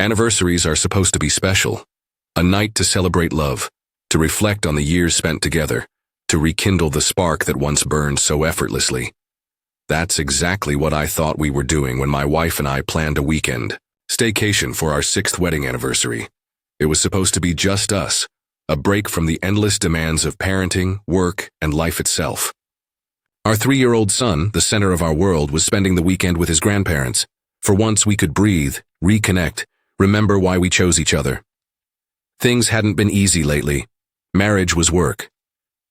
Anniversaries are supposed to be special. A night to celebrate love, to reflect on the years spent together, to rekindle the spark that once burned so effortlessly. That's exactly what I thought we were doing when my wife and I planned a weekend staycation for our 6th wedding anniversary. It was supposed to be just us, a break from the endless demands of parenting, work, and life itself. Our 3-year-old son, the center of our world, was spending the weekend with his grandparents. For once we could breathe, reconnect, remember why we chose each other. Things hadn't been easy lately. Marriage was work.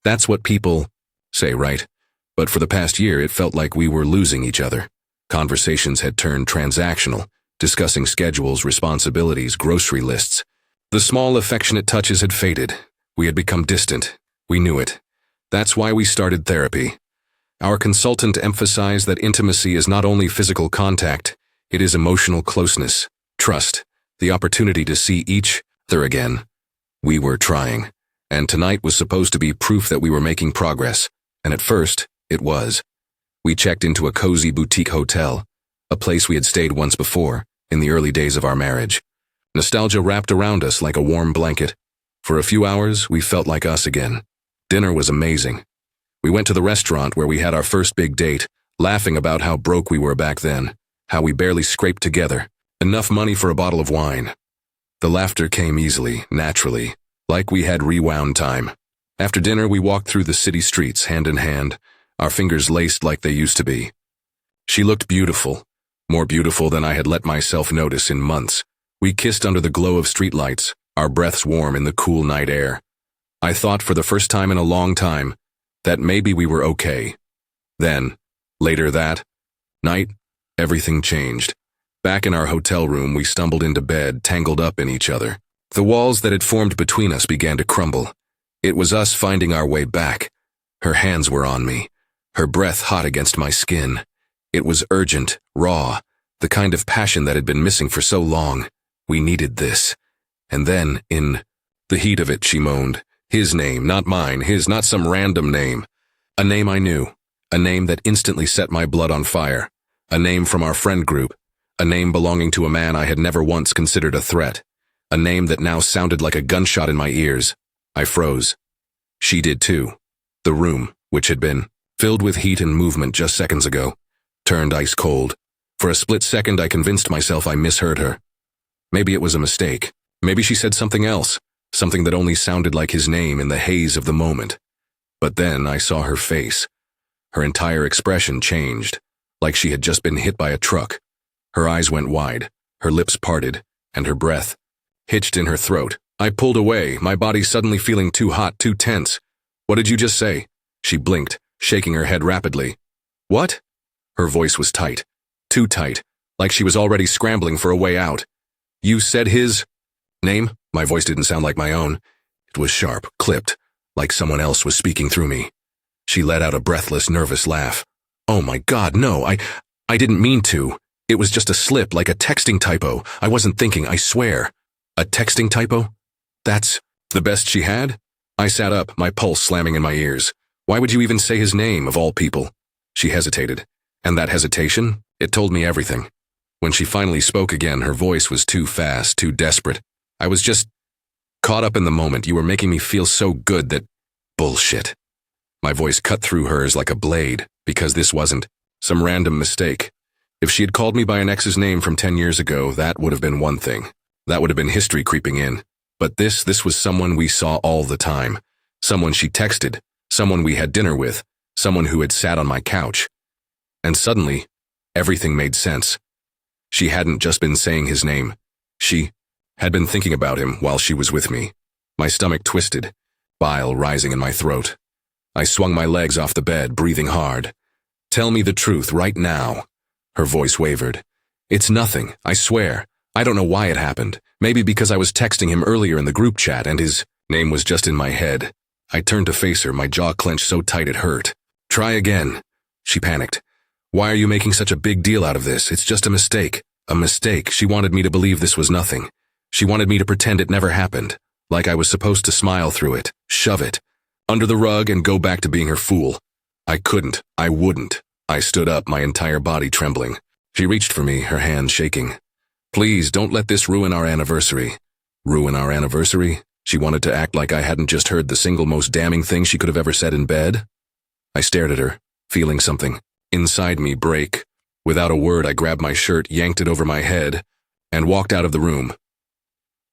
That's what people say, right? But for the past year, it felt like we were losing each other. Conversations had turned transactional, discussing schedules, responsibilities, grocery lists. The small affectionate touches had faded. We had become distant. We knew it. That's why we started therapy. Our consultant emphasized that intimacy is not only physical contact, it is emotional closeness, trust, the opportunity to see each other again. We were trying, and tonight was supposed to be proof that we were making progress, and at first, it was. We checked into a cozy boutique hotel, a place we had stayed once before, in the early days of our marriage. Nostalgia wrapped around us like a warm blanket. For a few hours, we felt like us again. Dinner was amazing. We went to the restaurant where we had our first big date, laughing about how broke we were back then, how we barely scraped together enough money for a bottle of wine. The laughter came easily, naturally, like we had rewound time. After dinner, we walked through the city streets, hand in hand, our fingers laced like they used to be. She looked beautiful, more beautiful than I had let myself notice in months. We kissed under the glow of streetlights, our breaths warm in the cool night air. I thought for the first time in a long time that maybe we were okay. Then, later that night, everything changed. Back in our hotel room, we stumbled into bed, tangled up in each other. The walls that had formed between us began to crumble. It was us finding our way back. Her hands were on me, her breath hot against my skin. It was urgent, raw, the kind of passion that had been missing for so long. We needed this. And then, in the heat of it, she moaned. His name, not mine, his, not some random name. A name I knew. A name that instantly set my blood on fire. A name from our friend group. A name belonging to a man I had never once considered a threat. A name that now sounded like a gunshot in my ears. I froze. She did too. The room, which had been filled with heat and movement just seconds ago, turned ice cold. For a split second, I convinced myself I misheard her. Maybe it was a mistake. Maybe she said something else, something that only sounded like his name in the haze of the moment. But then I saw her face. Her entire expression changed, like she had just been hit by a truck. Her eyes went wide, her lips parted, and her breath hitched in her throat. I pulled away, my body suddenly feeling too hot, too tense. "What did you just say?" She blinked, shaking her head rapidly. "What?" Her voice was tight, too tight, like she was already scrambling for a way out. "You said his name?" My voice didn't sound like my own. It was sharp, clipped, like someone else was speaking through me. She let out a breathless, nervous laugh. "Oh my God, no, I didn't mean to. It was just a slip, like a texting typo. I wasn't thinking, I swear." "A texting typo? That's the best she had?" I sat up, my pulse slamming in my ears. "Why would you even say his name, of all people?" She hesitated. And that hesitation, it told me everything. When she finally spoke again, her voice was too fast, too desperate. "I was just caught up in the moment. You were making me feel so good that—" "Bullshit." My voice cut through hers like a blade, because this wasn't some random mistake. If she had called me by an ex's name from 10 years ago, that would have been one thing. That would have been history creeping in. But this was someone we saw all the time. Someone she texted, someone we had dinner with, someone who had sat on my couch. And suddenly, everything made sense. She hadn't just been saying his name. She had been thinking about him while she was with me. My stomach twisted, bile rising in my throat. I swung my legs off the bed, breathing hard. "Tell me the truth right now." Her voice wavered. "It's nothing, I swear. I don't know why it happened. Maybe because I was texting him earlier in the group chat and his name was just in my head." I turned to face her, my jaw clenched so tight it hurt. "Try again." She panicked. "Why are you making such a big deal out of this? It's just a mistake." A mistake. She wanted me to believe this was nothing. She wanted me to pretend it never happened, like I was supposed to smile through it, shove it under the rug and go back to being her fool. I couldn't. I wouldn't. I stood up, my entire body trembling. She reached for me, her hand shaking. Please, don't let this ruin our anniversary. Ruin our anniversary? She wanted to act like I hadn't just heard the single most damning thing she could have ever said in bed. I stared at her, feeling something inside me break. Without a word, I grabbed my shirt, yanked it over my head, and walked out of the room.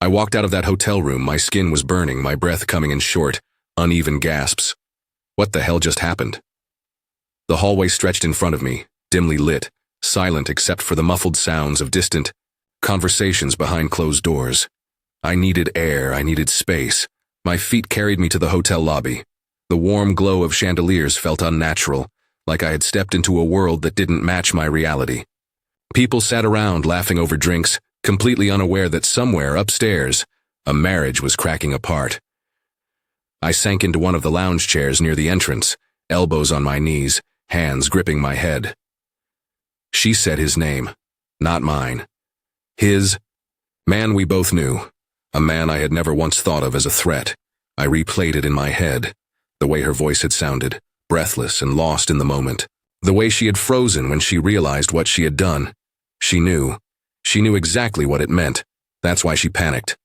I walked out of that hotel room. My skin was burning, my breath coming in short, uneven gasps. What the hell just happened? The hallway stretched in front of me, dimly lit, silent except for the muffled sounds of distant conversations behind closed doors. I needed air, I needed space. My feet carried me to the hotel lobby. The warm glow of chandeliers felt unnatural, like I had stepped into a world that didn't match my reality. People sat around laughing over drinks, completely unaware that somewhere upstairs, a marriage was cracking apart. I sank into one of the lounge chairs near the entrance, elbows on my knees, hands gripping my head. She said his name, not mine. His man we both knew, a man I had never once thought of as a threat. I replayed it in my head, the way her voice had sounded, breathless and lost in the moment, the way she had frozen when she realized what she had done. She knew exactly what it meant. That's why she panicked.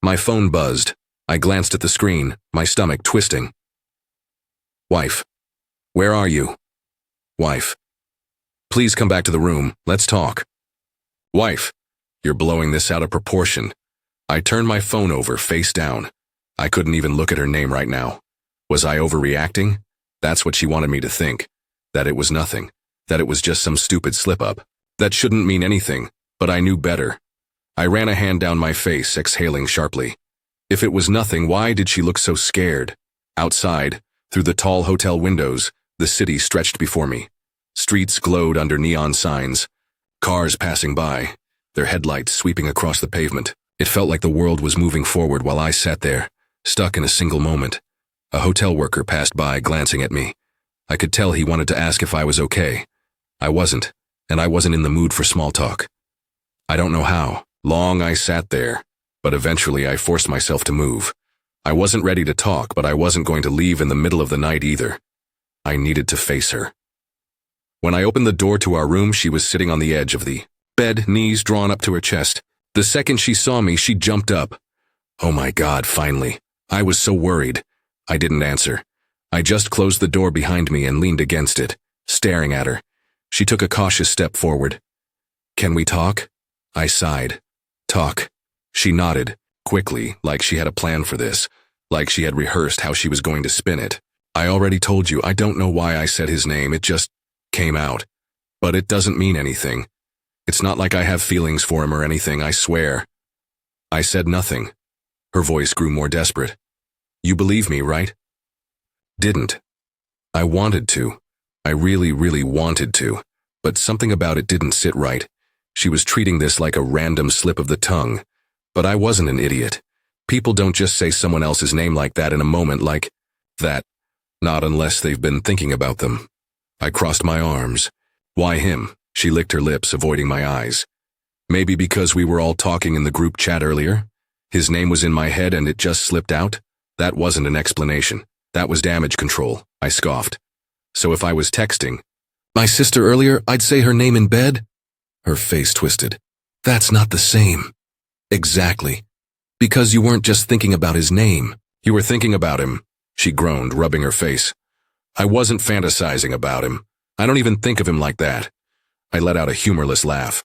My phone buzzed. I glanced at the screen, my stomach twisting. Wife. Where are you? Wife. Please come back to the room, let's talk. Wife. You're blowing this out of proportion. I turned my phone over, face down. I couldn't even look at her name right now. Was I overreacting? That's what she wanted me to think. That it was nothing. That it was just some stupid slip-up. That shouldn't mean anything, but I knew better. I ran a hand down my face, exhaling sharply. If it was nothing, why did she look so scared? Outside, through the tall hotel windows, the city stretched before me. Streets glowed under neon signs. Cars passing by, their headlights sweeping across the pavement. It felt like the world was moving forward while I sat there, stuck in a single moment. A hotel worker passed by, glancing at me. I could tell he wanted to ask if I was okay. I wasn't, and I wasn't in the mood for small talk. I don't know how long I sat there, but eventually I forced myself to move. I wasn't ready to talk, but I wasn't going to leave in the middle of the night either. I needed to face her. When I opened the door to our room, she was sitting on the edge of the bed, knees drawn up to her chest. The second she saw me, she jumped up. Oh my God, finally. I was so worried. I didn't answer. I just closed the door behind me and leaned against it, staring at her. She took a cautious step forward. Can we talk? I sighed. Talk. She nodded, quickly, like she had a plan for this, like she had rehearsed how she was going to spin it. I already told you, I don't know why I said his name, it just came out. But it doesn't mean anything. It's not like I have feelings for him or anything, I swear. I said nothing. Her voice grew more desperate. You believe me, right? Didn't. I wanted to. I really, really wanted to. But something about it didn't sit right. She was treating this like a random slip of the tongue. But I wasn't an idiot. People don't just say someone else's name like that in a moment like that. Not unless they've been thinking about them. I crossed my arms. Why him? She licked her lips, avoiding my eyes. Maybe because we were all talking in the group chat earlier? His name was in my head and it just slipped out? That wasn't an explanation. That was damage control, I scoffed. So if I was texting my sister earlier, I'd say her name in bed? Her face twisted. That's not the same. Exactly. Because you weren't just thinking about his name. You were thinking about him, she groaned, rubbing her face. I wasn't fantasizing about him. I don't even think of him like that. I let out a humorless laugh.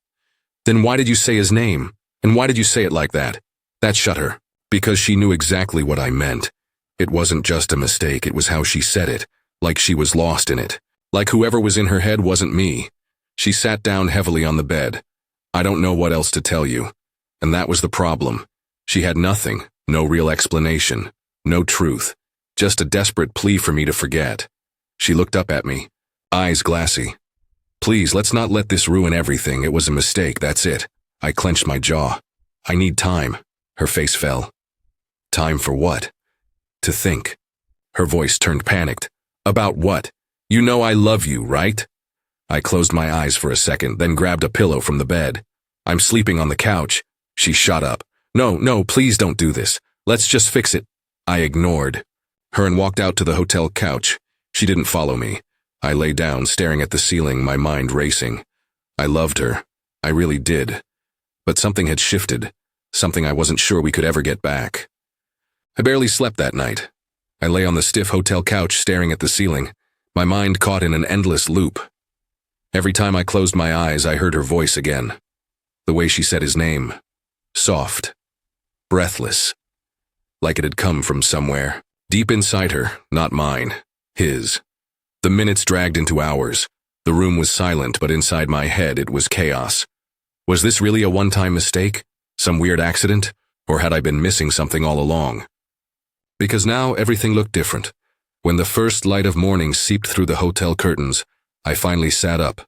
Then why did you say his name? And why did you say it like that? That shut her. Because she knew exactly what I meant. It wasn't just a mistake, it was how she said it. Like she was lost in it. Like whoever was in her head wasn't me. She sat down heavily on the bed. I don't know what else to tell you. And that was the problem. She had nothing, no real explanation, no truth. Just a desperate plea for me to forget. She looked up at me, eyes glassy. Please, let's not let this ruin everything. It was a mistake, that's it. I clenched my jaw. I need time. Her face fell. Time for what? To think. Her voice turned panicked. About what? You know I love you, right? I closed my eyes for a second, then grabbed a pillow from the bed. I'm sleeping on the couch. She shot up. No, please don't do this. Let's just fix it. I ignored her and walked out to the hotel couch. She didn't follow me. I lay down, staring at the ceiling, my mind racing. I loved her. I really did. But something had shifted, something I wasn't sure we could ever get back. I barely slept that night. I lay on the stiff hotel couch staring at the ceiling, my mind caught in an endless loop. Every time I closed my eyes, I heard her voice again. The way she said his name. Soft. Breathless. Like it had come from somewhere. Deep inside her, not mine. His. The minutes dragged into hours. The room was silent, but inside my head it was chaos. Was this really a one-time mistake? Some weird accident? Or had I been missing something all along? Because now everything looked different. When the first light of morning seeped through the hotel curtains, I finally sat up.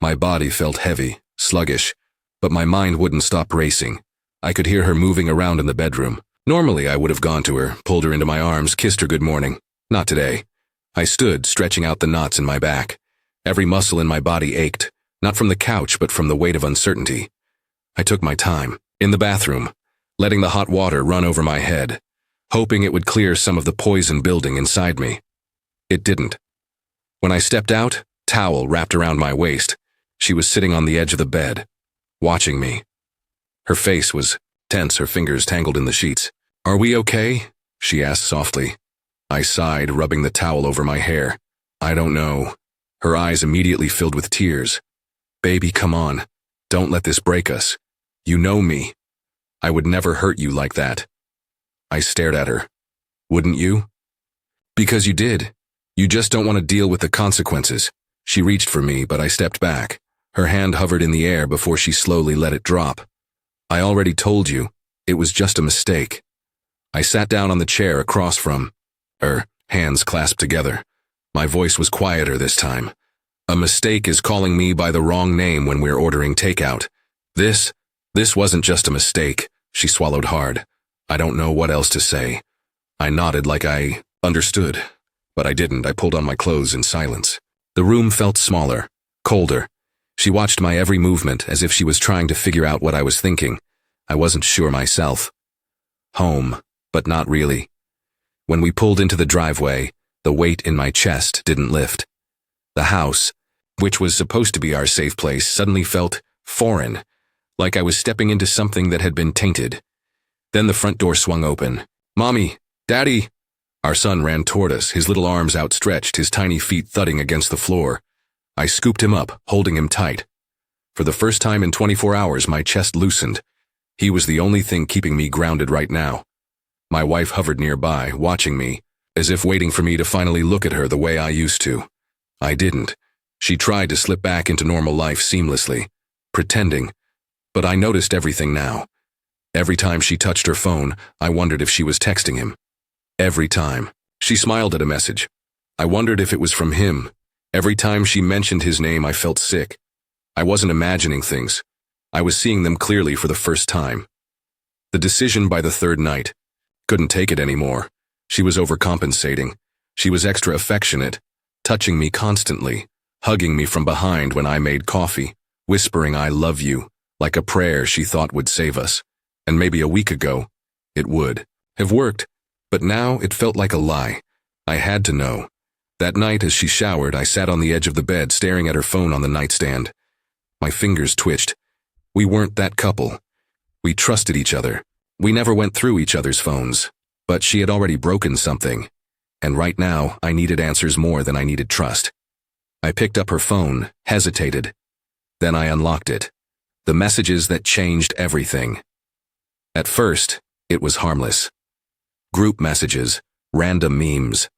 My body felt heavy, sluggish, but my mind wouldn't stop racing. I could hear her moving around in the bedroom. Normally I would have gone to her, pulled her into my arms, kissed her good morning. Not today. I stood, stretching out the knots in my back. Every muscle in my body ached, not from the couch but from the weight of uncertainty. I took my time, in the bathroom, letting the hot water run over my head, hoping it would clear some of the poison building inside me. It didn't. When I stepped out, towel wrapped around my waist, she was sitting on the edge of the bed, watching me. Her face was tense, her fingers tangled in the sheets. "Are we okay?" she asked softly. I sighed, rubbing the towel over my hair. "I don't know." Her eyes immediately filled with tears. "Baby, come on. Don't let this break us. You know me. I would never hurt you like that." I stared at her. "Wouldn't you?" "Because you did. You just don't want to deal with the consequences." She reached for me, but I stepped back. Her hand hovered in the air before she slowly let it drop. "I already told you. It was just a mistake." I sat down on the chair across from her, hands clasped together. My voice was quieter this time. "A mistake is calling me by the wrong name when we're ordering takeout. This wasn't just a mistake." She swallowed hard. I don't know what else to say. I nodded like I understood, but I didn't. I pulled on my clothes in silence. The room felt smaller, colder. She watched my every movement as if she was trying to figure out what I was thinking. I wasn't sure myself. Home, but not really. When we pulled into the driveway, the weight in my chest didn't lift. The house, which was supposed to be our safe place, suddenly felt foreign, like I was stepping into something that had been tainted. Then the front door swung open. "Mommy! Daddy!" Our son ran toward us, his little arms outstretched, his tiny feet thudding against the floor. I scooped him up, holding him tight. For the first time in 24 hours, my chest loosened. He was the only thing keeping me grounded right now. My wife hovered nearby, watching me, as if waiting for me to finally look at her the way I used to. I didn't. She tried to slip back into normal life seamlessly, pretending. But I noticed everything now. Every time she touched her phone, I wondered if she was texting him. Every time. She smiled at a message. I wondered if it was from him. Every time she mentioned his name, I felt sick. I wasn't imagining things. I was seeing them clearly for the first time. The decision by the third night. Couldn't take it anymore. She was overcompensating. She was extra affectionate, touching me constantly, hugging me from behind when I made coffee, whispering "I love you," like a prayer she thought would save us. And maybe a week ago, it would have worked, but now it felt like a lie. I had to know. That night as she showered, I sat on the edge of the bed staring at her phone on the nightstand. My fingers twitched. We weren't that couple. We trusted each other. We never went through each other's phones. But she had already broken something. And right now, I needed answers more than I needed trust. I picked up her phone, hesitated. Then I unlocked it. The messages that changed everything. At first, it was harmless. Group messages, random memes.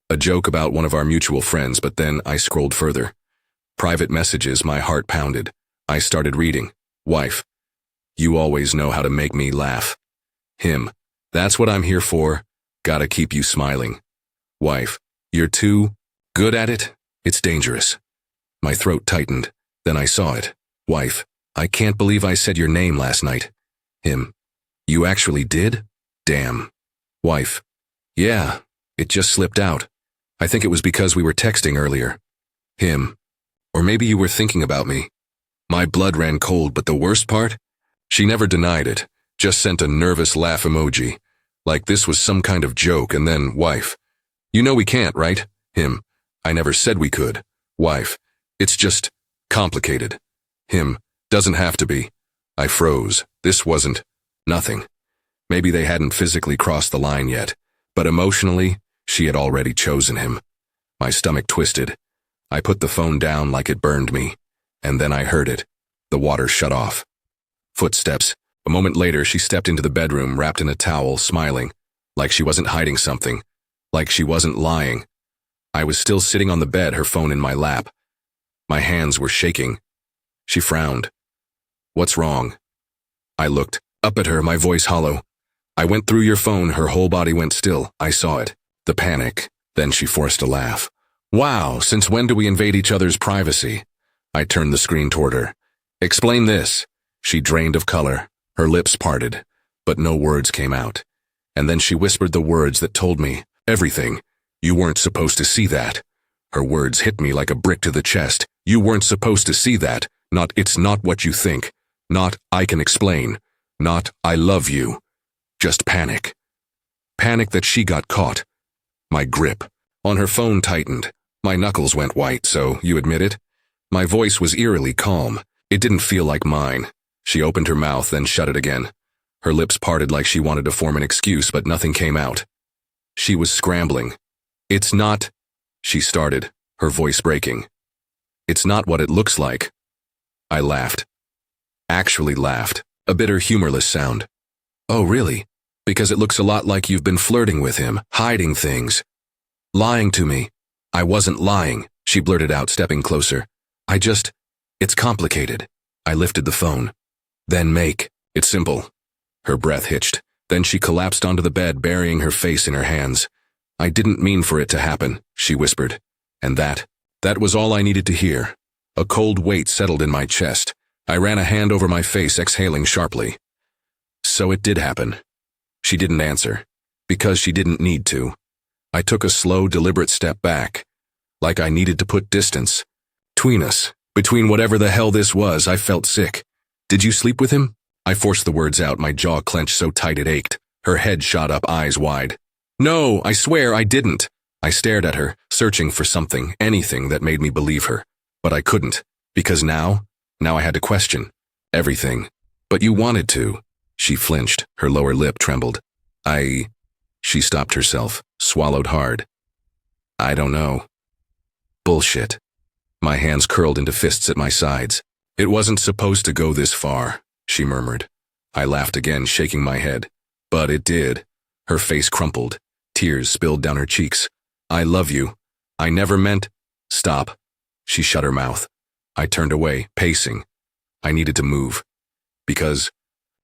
A joke about one of our mutual friends, but then I scrolled further. Private messages, my heart pounded. I started reading. Wife. You always know how to make me laugh. Him. That's what I'm here for. Gotta keep you smiling. Wife. You're too good at it. It's dangerous. My throat tightened. Then I saw it. Wife. I can't believe I said your name last night. Him. You actually did? Damn. Wife. Yeah, it just slipped out. I think it was because we were texting earlier. Him. Or maybe you were thinking about me. My blood ran cold, but the worst part? She never denied it, just sent a nervous laugh emoji. Like this was some kind of joke, and then, wife. You know we can't, right? Him. I never said we could. Wife. It's just complicated. Him. Doesn't have to be. I froze. This wasn't nothing. Maybe they hadn't physically crossed the line yet, but emotionally, she had already chosen him. My stomach twisted. I put the phone down like it burned me, and then I heard it. The water shut off. Footsteps. A moment later, she stepped into the bedroom, wrapped in a towel, smiling, like she wasn't hiding something, like she wasn't lying. I was still sitting on the bed, her phone in my lap. My hands were shaking. She frowned. "What's wrong?" I looked up at her, my voice hollow. "I went through your phone." Her whole body went still. I saw it. The panic. Then she forced a laugh. "Wow, since when do we invade each other's privacy?" I turned the screen toward her. "Explain this." She drained of color. Her lips parted, but no words came out. And then she whispered the words that told me everything. "You weren't supposed to see that." Her words hit me like a brick to the chest. "You weren't supposed to see that. Not, it's not what you think. Not, I can explain. Not, I love you. Just panic." Panic that she got caught. My grip on her phone tightened. My knuckles went white, so you admit it? My voice was eerily calm. It didn't feel like mine. She opened her mouth, then shut it again. Her lips parted like she wanted to form an excuse, but nothing came out. She was scrambling. "It's not," she started, her voice breaking. "It's not what it looks like." I laughed. Actually laughed. A bitter, humorless sound. "Oh, really? Because it looks a lot like you've been flirting with him, hiding things. Lying to me." "I wasn't lying," she blurted out, stepping closer. It's complicated." I lifted the phone. "Then make it simple." Her breath hitched. Then she collapsed onto the bed, burying her face in her hands. "I didn't mean for it to happen," she whispered. And that was all I needed to hear. A cold weight settled in my chest. I ran a hand over my face, exhaling sharply. "So it did happen." She didn't answer, because she didn't need to. I took a slow, deliberate step back, like I needed to put distance between us. Between whatever the hell this was, I felt sick. "Did you sleep with him?" I forced the words out, my jaw clenched so tight it ached. Her head shot up, eyes wide. "No, I swear I didn't." I stared at her, searching for something, anything that made me believe her. But I couldn't, because now I had to question everything. "But you wanted to." She flinched, her lower lip trembled. She stopped herself, swallowed hard. "I don't know." "Bullshit." My hands curled into fists at my sides. "It wasn't supposed to go this far," she murmured. I laughed again, shaking my head. "But it did." Her face crumpled. Tears spilled down her cheeks. "I love you. I never meant—" "Stop." She shut her mouth. I turned away, pacing. I needed to move. Because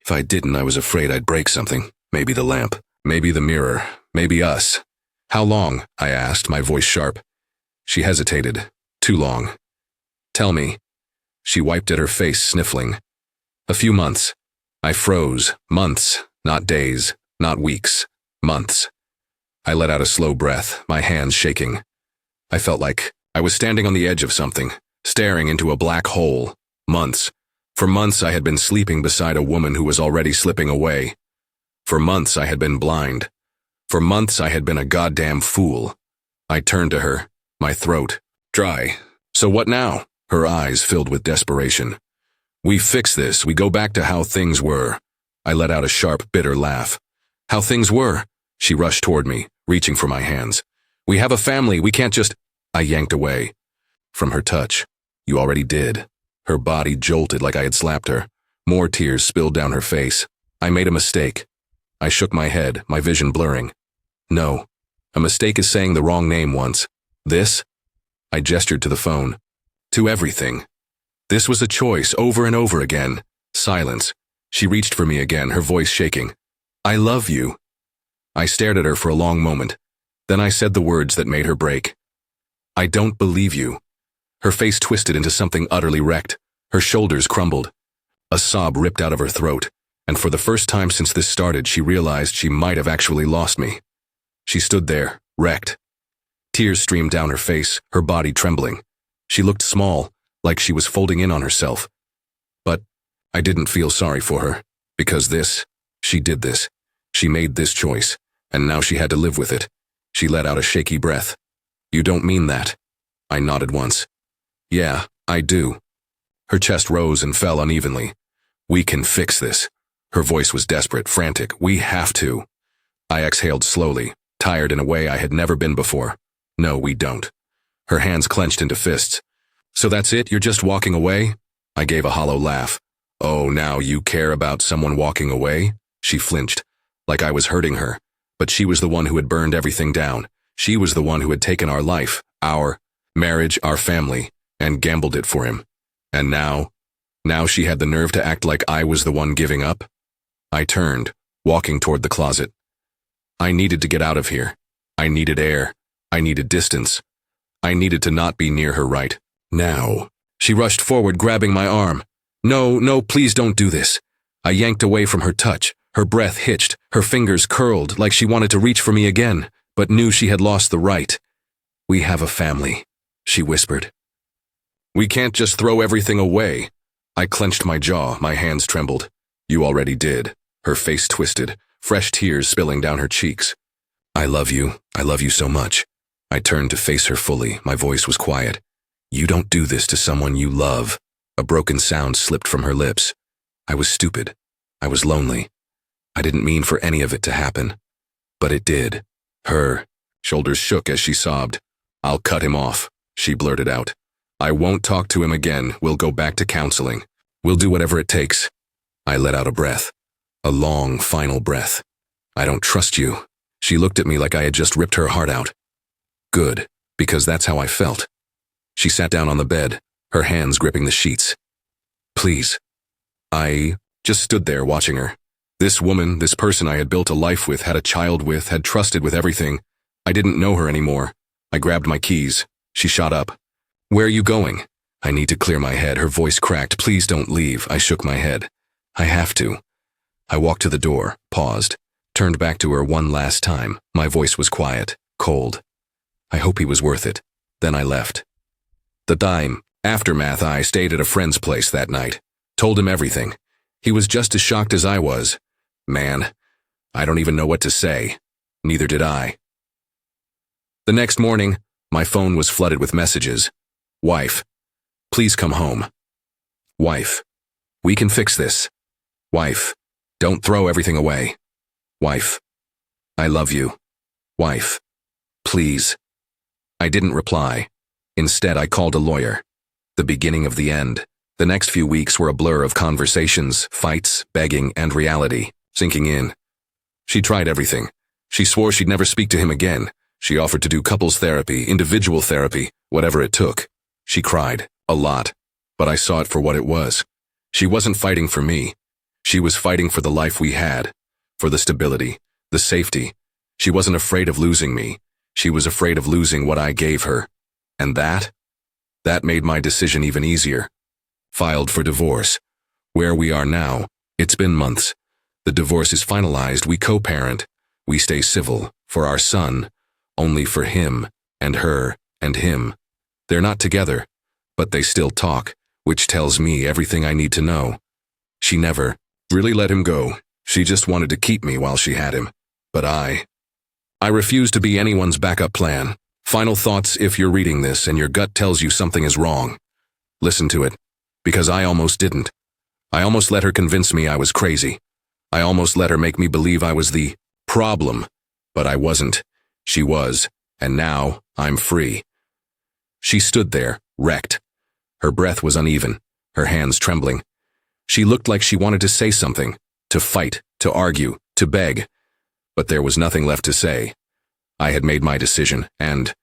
if I didn't, I was afraid I'd break something. Maybe the lamp. Maybe the mirror. Maybe us. "How long?" I asked, my voice sharp. She hesitated. "Too long." "Tell me." She wiped at her face, sniffling. "A few months." I froze. Months. Not days. Not weeks. Months. I let out a slow breath, my hands shaking. I felt like I was standing on the edge of something, staring into a black hole. Months. For months I had been sleeping beside a woman who was already slipping away. For months I had been blind. For months I had been a goddamn fool. I turned to her, my throat dry. "So what now?" Her eyes filled with desperation. "We fix this. We go back to how things were." I let out a sharp, bitter laugh. "How things were?" She rushed toward me, reaching for my hands. "We have a family. We can't just—" I yanked away from her touch. "You already did." Her body jolted like I had slapped her. More tears spilled down her face. "I made a mistake." I shook my head, my vision blurring. "No. A mistake is saying the wrong name once. This?" I gestured to the phone. "To everything." This was a choice, over and over again. Silence. She reached for me again, her voice shaking. "I love you." I stared at her for a long moment. Then I said the words that made her break. "I don't believe you." Her face twisted into something utterly wrecked. Her shoulders crumbled. A sob ripped out of her throat, and for the first time since this started, she realized she might have actually lost me. She stood there, wrecked. Tears streamed down her face, her body trembling. She looked small, like she was folding in on herself. But I didn't feel sorry for her, because she did this. She made this choice, and now she had to live with it. She let out a shaky breath. "You don't mean that." I nodded once. "Yeah, I do." Her chest rose and fell unevenly. We can fix this. Her voice was desperate, frantic. We have to. I exhaled slowly, tired in a way I had never been before. No, we don't. Her hands clenched into fists. So that's it? You're just walking away? I gave a hollow laugh. Oh, now you care about someone walking away? She flinched, like I was hurting her. But she was the one who had burned everything down. She was the one who had taken our life, our marriage, our family, and gambled it for him. And now she had the nerve to act like I was the one giving up? I turned, walking toward the closet. I needed to get out of here. I needed air. I needed distance. I needed to not be near her right now. She rushed forward, grabbing my arm. No, please don't do this. I yanked away from her touch. Her breath hitched, her fingers curled like she wanted to reach for me again, but knew she had lost the right. We have a family, she whispered. We can't just throw everything away. I clenched my jaw, my hands trembled. You already did. Her face twisted, fresh tears spilling down her cheeks. I love you so much. I turned to face her fully, my voice was quiet. You don't do this to someone you love. A broken sound slipped from her lips. I was stupid. I was lonely. I didn't mean for any of it to happen. But it did. Her shoulders shook as she sobbed. I'll cut him off, she blurted out. I won't talk to him again. We'll go back to counseling. We'll do whatever it takes. I let out a breath. A long, final breath. I don't trust you. She looked at me like I had just ripped her heart out. Good, because that's how I felt. She sat down on the bed, her hands gripping the sheets. Please. I just stood there watching her. This woman, this person I had built a life with, had a child with, had trusted with everything. I didn't know her anymore. I grabbed my keys. She shot up. Where are you going? I need to clear my head. Her voice cracked. Please don't leave. I shook my head. I have to. I walked to the door, paused, turned back to her one last time. My voice was quiet, cold. I hope he was worth it. Then I left. The aftermath, I stayed at a friend's place that night. Told him everything. He was just as shocked as I was. Man, I don't even know what to say. Neither did I. The next morning, my phone was flooded with messages. Wife, please come home. Wife, we can fix this. Wife, don't throw everything away. Wife, I love you. Wife, please. I didn't reply. Instead, I called a lawyer. The beginning of the end. The next few weeks were a blur of conversations, fights, begging, and reality, sinking in. She tried everything. She swore she'd never speak to him again. She offered to do couples therapy, individual therapy, whatever it took. She cried, a lot, but I saw it for what it was. She wasn't fighting for me. She was fighting for the life we had, for the stability, the safety. She wasn't afraid of losing me. She was afraid of losing what I gave her. And that made my decision even easier. Filed for divorce. Where we are now, it's been months. The divorce is finalized, we co-parent. We stay civil, for our son, only for him, and her, and him. They're not together, but they still talk, which tells me everything I need to know. She never really let him go. She just wanted to keep me while she had him. But I refuse to be anyone's backup plan. Final thoughts if you're reading this and your gut tells you something is wrong. Listen to it. Because I almost didn't. I almost let her convince me I was crazy. I almost let her make me believe I was the problem. But I wasn't. She was. And now, I'm free. She stood there, wrecked. Her breath was uneven, her hands trembling. She looked like she wanted to say something, to fight, to argue, to beg. But there was nothing left to say. I had made my decision, and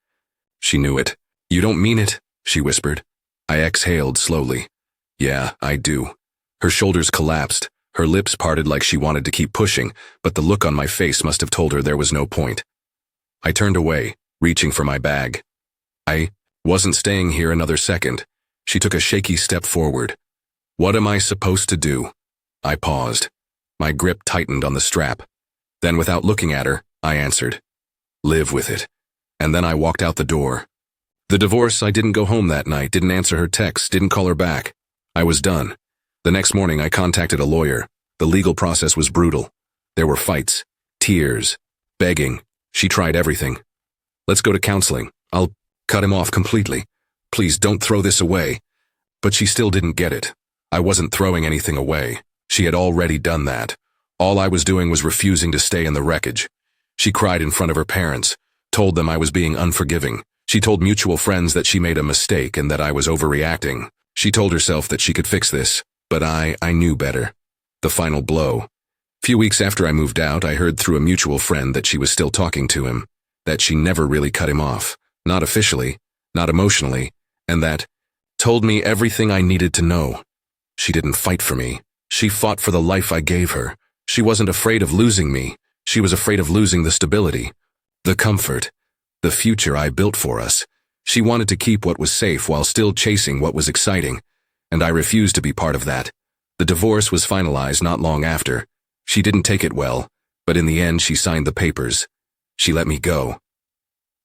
she knew it. You don't mean it, she whispered. I exhaled slowly. Yeah, I do. Her shoulders collapsed, her lips parted like she wanted to keep pushing, but the look on my face must have told her there was no point. I turned away, reaching for my bag. I wasn't staying here another second. She took a shaky step forward. What am I supposed to do? I paused. My grip tightened on the strap. Then without looking at her, I answered. Live with it. And then I walked out the door. The divorce, I didn't go home that night, didn't answer her texts, didn't call her back. I was done. The next morning I contacted a lawyer. The legal process was brutal. There were fights, tears, begging. She tried everything. Let's go to counseling. I'll cut him off completely. Please don't throw this away. But she still didn't get it. I wasn't throwing anything away. She had already done that. All I was doing was refusing to stay in the wreckage. She cried in front of her parents, told them I was being unforgiving. She told mutual friends that she made a mistake and that I was overreacting. She told herself that she could fix this, but I knew better. The final blow. Few weeks after I moved out, I heard through a mutual friend that she was still talking to him, that she never really cut him off, not officially, not emotionally, and that told me everything I needed to know. She didn't fight for me. She fought for the life I gave her. She wasn't afraid of losing me. She was afraid of losing the stability, the comfort, the future I built for us. She wanted to keep what was safe while still chasing what was exciting, and I refused to be part of that. The divorce was finalized not long after. She didn't take it well, but in the end she signed the papers. She let me go.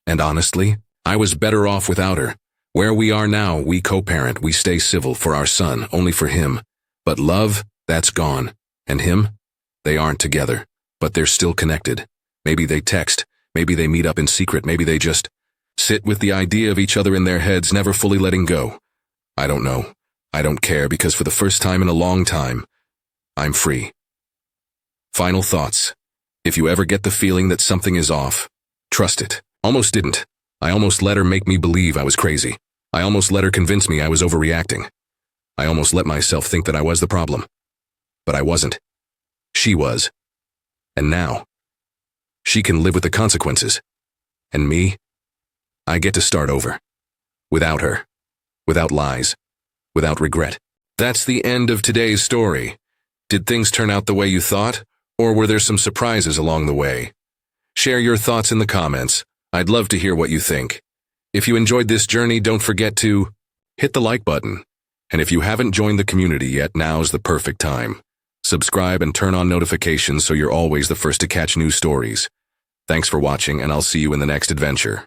And honestly, I was better off without her. Where we are now, we co-parent, we stay civil for our son, only for him. But love, that's gone. And him? They aren't together, but they're still connected. Maybe they text, maybe they meet up in secret, maybe they just sit with the idea of each other in their heads, never fully letting go. I don't know. I don't care, because for the first time in a long time, I'm free. Final thoughts. If you ever get the feeling that something is off, trust it. Almost didn't. I almost let her make me believe I was crazy. I almost let her convince me I was overreacting. I almost let myself think that I was the problem. But I wasn't. She was. And now, she can live with the consequences. And me? I get to start over. Without her. Without lies. Without regret. That's the end of today's story. Did things turn out the way you thought? Or were there some surprises along the way? Share your thoughts in the comments. I'd love to hear what you think. If you enjoyed this journey, don't forget to hit the like button. And if you haven't joined the community yet, now's the perfect time. Subscribe and turn on notifications so you're always the first to catch new stories. Thanks for watching, and I'll see you in the next adventure.